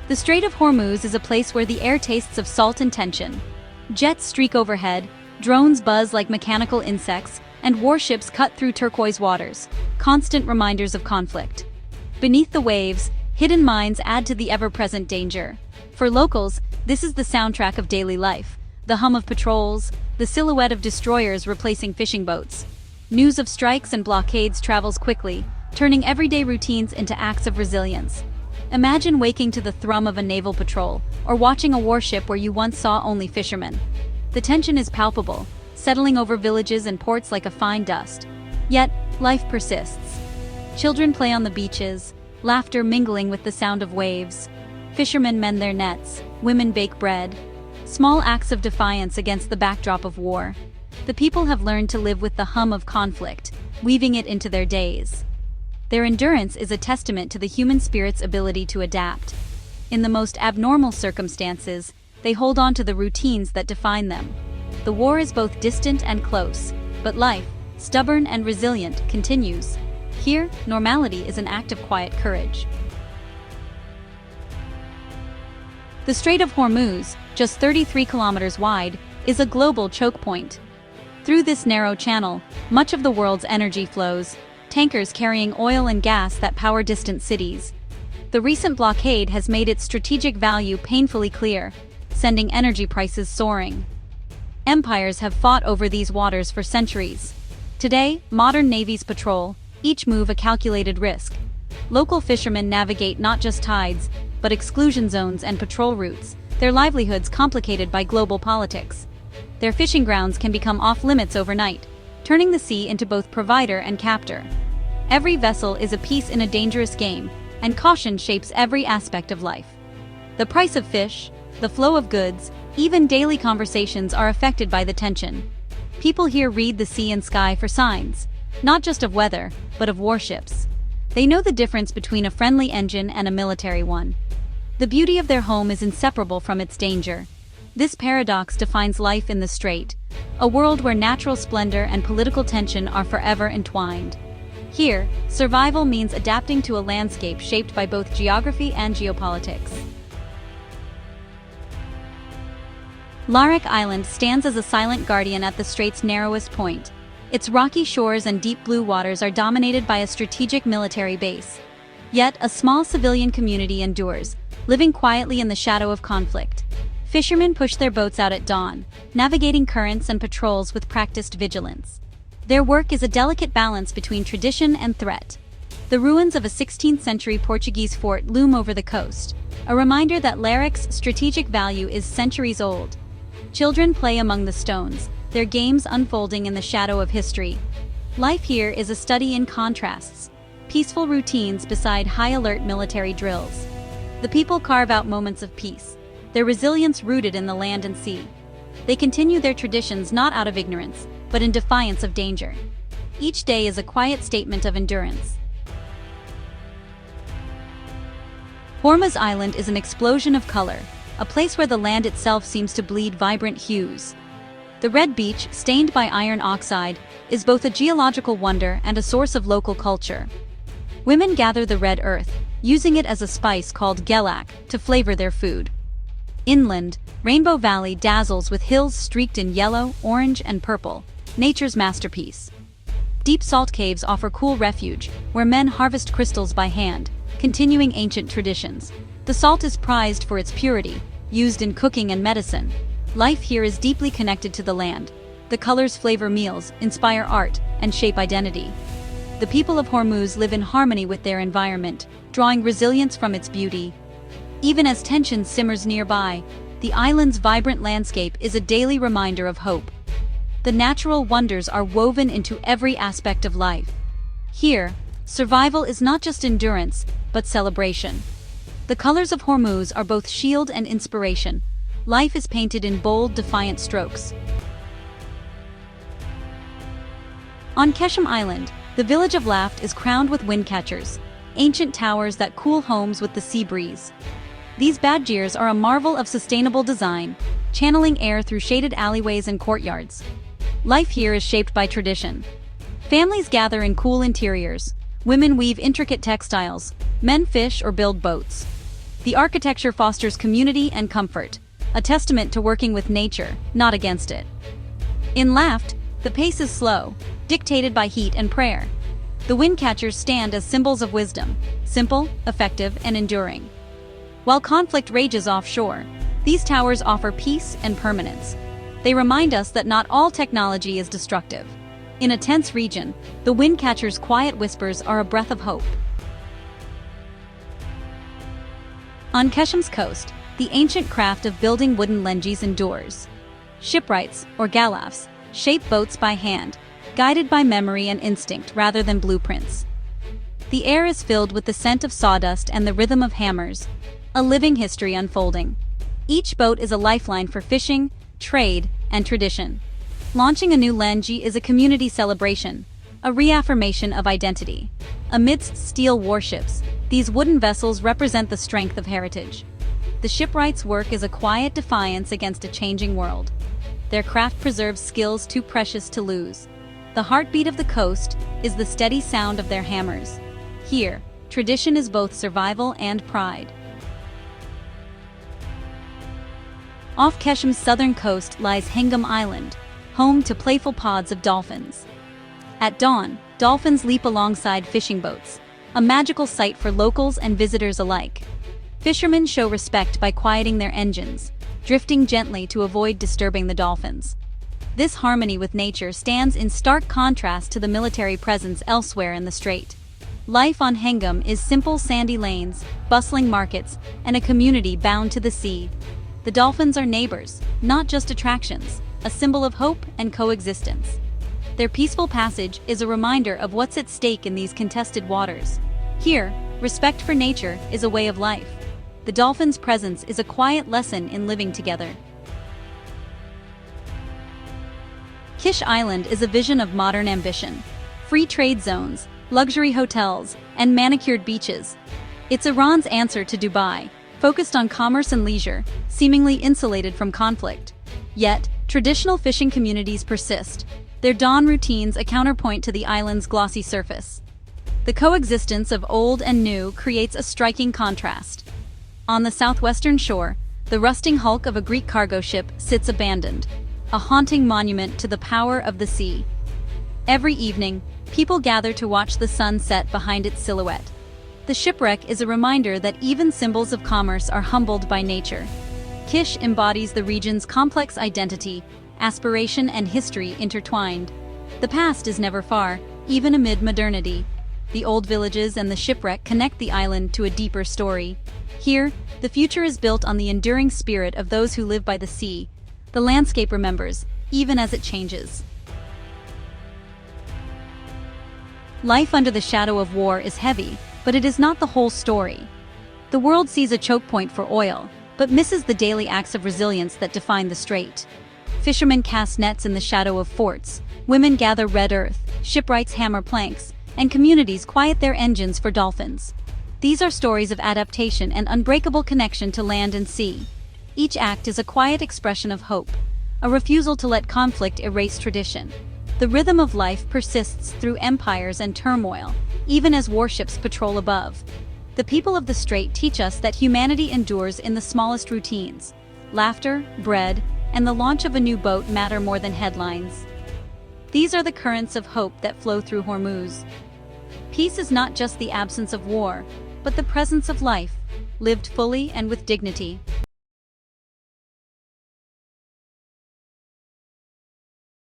The Strait of Hormuz is a place where the air tastes of salt and tension. Jets streak overhead, drones buzz like mechanical insects, and warships cut through turquoise waters, constant reminders of conflict. Beneath the waves, hidden mines add to the ever-present danger. For locals, this is the soundtrack of daily life, the hum of patrols, the silhouette of destroyers replacing fishing boats. News of strikes and blockades travels quickly, turning everyday routines into acts of resilience. Imagine waking to the thrum of a naval patrol, or watching a warship where you once saw only fishermen. The tension is palpable, settling over villages and ports like a fine dust. Yet, life persists. Children play on the beaches, laughter mingling with the sound of waves. Fishermen mend their nets, women bake bread. Small acts of defiance against the backdrop of war. The people have learned to live with the hum of conflict, weaving it into their days. Their endurance is a testament to the human spirit's ability to adapt. In the most abnormal circumstances, they hold on to the routines that define them. The war is both distant and close, but life, stubborn and resilient, continues. Here, normality is an act of quiet courage. The Strait of Hormuz, just 33 kilometers wide, is a global choke point. Through this narrow channel, much of the world's energy flows, tankers carrying oil and gas that power distant cities. The recent blockade has made its strategic value painfully clear, sending energy prices soaring. Empires have fought over these waters for centuries. Today, modern navies patrol, each move a calculated risk. Local fishermen navigate not just tides, but exclusion zones and patrol routes, their livelihoods complicated by global politics. Their fishing grounds can become off-limits overnight, turning the sea into both provider and captor. Every vessel is a piece in a dangerous game, and caution shapes every aspect of life. The price of fish, the flow of goods, even daily conversations are affected by the tension. People here read the sea and sky for signs, not just of weather, but of warships. They know the difference between a friendly engine and a military one. The beauty of their home is inseparable from its danger. This paradox defines life in the Strait, a world where natural splendor and political tension are forever entwined. Here, survival means adapting to a landscape shaped by both geography and geopolitics. ÐİÉŞ Island stands as a silent guardian at the Strait's narrowest point. Its rocky shores and deep blue waters are dominated by a strategic military base. Yet, a small civilian community endures, living quietly in the shadow of conflict. Fishermen push their boats out at dawn, navigating currents and patrols with practiced vigilance. Their work is a delicate balance between tradition and threat. The ruins of a 16th-century Portuguese fort loom over the coast, a reminder that ðİÉŞ's strategic value is centuries old. Children play among the stones, their games unfolding in the shadow of history. Life here is a study in contrasts, peaceful routines beside high-alert military drills. The people carve out moments of peace, their resilience rooted in the land and sea. They continue their traditions not out of ignorance, but in defiance of danger. Each day is a quiet statement of endurance. Hormuz Island is an explosion of color, a place where the land itself seems to bleed vibrant hues. The red beach, stained by iron oxide, is both a geological wonder and a source of local culture. Women gather the red earth, using it as a spice called ģelak to flavor their food. Inland, Rainbow Valley dazzles with hills streaked in yellow, orange, and purple, nature's masterpiece. Deep salt caves offer cool refuge, where men harvest crystals by hand, continuing ancient traditions. The salt is prized for its purity, used in cooking and medicine. Life here is deeply connected to the land. The colors flavor meals, inspire art, and shape identity. The people of Hormuz live in harmony with their environment, drawing resilience from its beauty. Even as tension simmers nearby, the island's vibrant landscape is a daily reminder of hope. The natural wonders are woven into every aspect of life. Here, survival is not just endurance, but celebration. The colors of Hormuz are both shield and inspiration. Life is painted in bold, defiant strokes. On Qeshm Island, the village of Laft is crowned with wind catchers, ancient towers that cool homes with the sea breeze. These badgirs are a marvel of sustainable design, channeling air through shaded alleyways and courtyards. Life here is shaped by tradition. Families gather in cool interiors, women weave intricate textiles, men fish or build boats. The architecture fosters community and comfort, a testament to working with nature, not against it. In Laft, the pace is slow, dictated by heat and prayer. The windcatchers stand as symbols of wisdom, simple, effective, and enduring. While conflict rages offshore, these towers offer peace and permanence. They remind us that not all technology is destructive. In a tense region, the windcatchers' quiet whispers are a breath of hope. On Qeshm's coast, the ancient craft of building wooden lengies endures. Shipwrights, or galafs, shape boats by hand, guided by memory and instinct rather than blueprints. The air is filled with the scent of sawdust and the rhythm of hammers, a living history unfolding. Each boat is a lifeline for fishing, trade, and tradition. Launching a new lengi is a community celebration, a reaffirmation of identity. Amidst steel warships, these wooden vessels represent the strength of heritage. The shipwrights' work is a quiet defiance against a changing world. Their craft preserves skills too precious to lose. The heartbeat of the coast is the steady sound of their hammers. Here, tradition is both survival and pride. Off Qeshm's southern coast lies Hengam Island, home to playful pods of dolphins. At dawn, dolphins leap alongside fishing boats, a magical sight for locals and visitors alike. Fishermen show respect by quieting their engines, drifting gently to avoid disturbing the dolphins. This harmony with nature stands in stark contrast to the military presence elsewhere in the strait. Life on Hengam is simple sandy lanes, bustling markets, and a community bound to the sea. The dolphins are neighbors, not just attractions, a symbol of hope and coexistence. Their peaceful passage is a reminder of what's at stake in these contested waters. Here, respect for nature is a way of life. The dolphins' presence is a quiet lesson in living together. Qeshm Island is a vision of modern ambition. Free trade zones, luxury hotels, and manicured beaches. It's Iran's answer to Dubai, focused on commerce and leisure, seemingly insulated from conflict. Yet, traditional fishing communities persist, their dawn routines a counterpoint to the island's glossy surface. The coexistence of old and new creates a striking contrast. On the southwestern shore, the rusting hulk of a Greek cargo ship sits abandoned, a haunting monument to the power of the sea. Every evening, people gather to watch the sun set behind its silhouette. The shipwreck is a reminder that even symbols of commerce are humbled by nature. Qeshm embodies the region's complex identity, aspiration and history intertwined. The past is never far, even amid modernity. The old villages and the shipwreck connect the island to a deeper story. Here, the future is built on the enduring spirit of those who live by the sea. The landscape remembers, even as it changes. Life under the shadow of war is heavy, but it is not the whole story. The world sees a choke point for oil, but misses the daily acts of resilience that define the strait. Fishermen cast nets in the shadow of forts, women gather red earth, shipwrights hammer planks, and communities quiet their engines for dolphins. These are stories of adaptation and unbreakable connection to land and sea. Each act is a quiet expression of hope, a refusal to let conflict erase tradition. The rhythm of life persists through empires and turmoil, even as warships patrol above. The people of the strait teach us that humanity endures in the smallest routines. Laughter, bread, and the launch of a new boat matter more than headlines. These are the currents of hope that flow through Hormuz. Peace is not just the absence of war, but the presence of life, lived fully and with dignity.